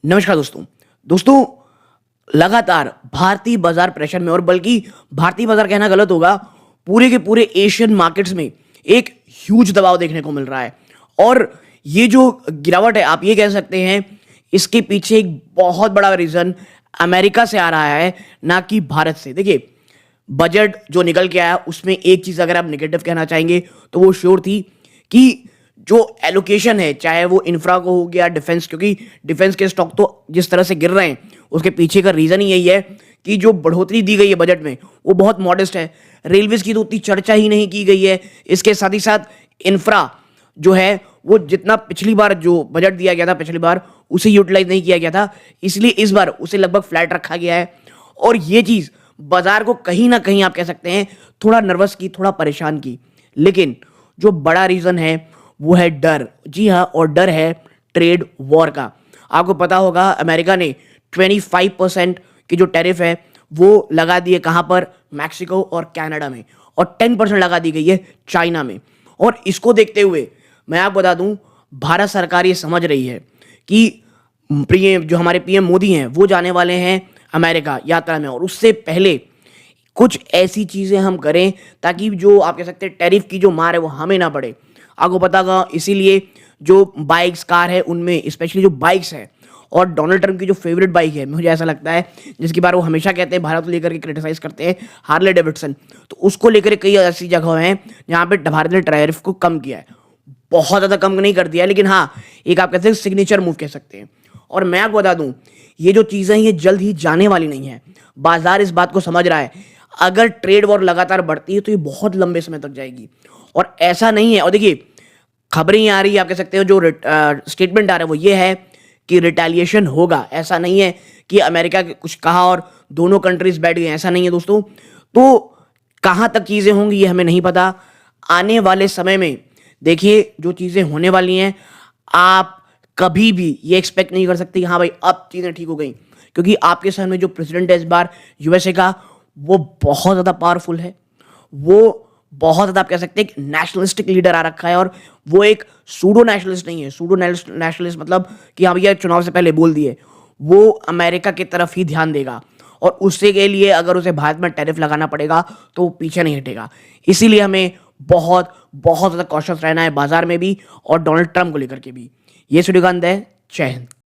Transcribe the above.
नमस्कार दोस्तों। दोस्तों, लगातार भारतीय बाजार प्रेशर में, और बल्कि भारतीय बाजार कहना गलत होगा, पूरे के पूरे एशियन मार्केट्स में एक ह्यूज दबाव देखने को मिल रहा है। और ये जो गिरावट है, आप ये कह सकते हैं, इसके पीछे एक बहुत बड़ा रीजन अमेरिका से आ रहा है, ना कि भारत से। देखिए, बजट जो निकल के आया उसमें एक चीज अगर आप नेगेटिव कहना चाहेंगे तो वो श्योर थी कि जो एलोकेशन है, चाहे वो इंफ्रा को हो गया, डिफेंस, क्योंकि डिफेंस के स्टॉक तो जिस तरह से गिर रहे हैं उसके पीछे का रीजन ही यही है कि जो बढ़ोतरी दी गई है बजट में वो बहुत मॉडेस्ट है। रेलवेज की तो उतनी चर्चा ही नहीं की गई है। इसके साथ ही साथ इंफ्रा जो है वो जितना पिछली बार जो बजट दिया गया था पिछली बार उसे यूटिलाइज नहीं किया गया था, इसलिए इस बार उसे लगभग फ्लैट रखा गया है। और ये चीज बाजार को कहीं ना कहीं आप कह सकते हैं थोड़ा नर्वस की, थोड़ा परेशान की। लेकिन जो बड़ा रीजन है वो है डर। जी हाँ, और डर है ट्रेड वॉर का। आपको पता होगा अमेरिका ने 25% की जो टैरिफ है वो लगा दी है कहां पर, मैक्सिको और कनाडा में, और 10% लगा दी गई है चाइना में। और इसको देखते हुए मैं आपको बता दूं, भारत सरकार ये समझ रही है कि जो हमारे पीएम मोदी हैं वो जाने वाले हैं अमेरिका यात्रा में, और उससे पहले कुछ ऐसी चीजें हम करें ताकि जो आप कह सकते हैं टैरिफ की जो मार है वो हमें ना पड़े। आपको पता होगा, इसीलिए जो बाइक्स, कार है, उनमें स्पेशली जो बाइक्स है, और डोनाल्ड ट्रंप की जो फेवरेट बाइक है, मुझे ऐसा लगता है जिसकी बार वो हमेशा कहते हैं, भारत को लेकर के क्रिटिसाइज करते हैं, हार्ले डेविडसन, तो उसको लेकर कई ऐसी जगह हैं जहाँ पे भारत ने टैरिफ को कम किया है। बहुत ज़्यादा कम नहीं कर दिया है, लेकिन हाँ, एक आप कहते हैं सिग्नेचर मूव कह सकते हैं। और मैं आपको बता दूं, ये जो चीज़ें ये जल्द ही जाने वाली नहीं है। बाजार इस बात को समझ रहा है, अगर ट्रेड वॉर लगातार बढ़ती है तो ये बहुत लंबे समय तक जाएगी। और ऐसा नहीं है, और देखिए खबरें आ रही है, आप कह सकते हो जो स्टेटमेंट आ रहा है वो ये है कि रिटेलिएशन होगा। ऐसा नहीं है कि अमेरिका कुछ कहा और दोनों कंट्रीज बैठ गए, ऐसा नहीं है दोस्तों। तो कहां तक चीजें होंगी ये हमें नहीं पता। आने वाले समय में देखिए जो चीजें होने वाली हैं, आप कभी भी ये एक्सपेक्ट नहीं कर सकते कि हाँ भाई अब चीजें ठीक हो गई, क्योंकि आपके सामने जो प्रेसिडेंट है इस बार यूएसए का, वो बहुत ज्यादा पावरफुल है। वो बहुत ज़्यादा आप कह सकते हैं एक नेशनलिस्टिक लीडर आ रखा है, और वो एक सूडो नेशनलिस्ट नहीं है। सूडो नेशनलिस्ट मतलब कि हाँ भैया चुनाव से पहले बोल दिए, वो अमेरिका की तरफ ही ध्यान देगा, और उससे के लिए अगर उसे भारत में टैरिफ लगाना पड़ेगा तो वो पीछे नहीं हटेगा। इसीलिए हमें बहुत बहुत ज़्यादा कॉशियस रहना है बाजार में भी, और डोनाल्ड ट्रंप को लेकर के भी। ये सूर्यकांत है। जय हिंद।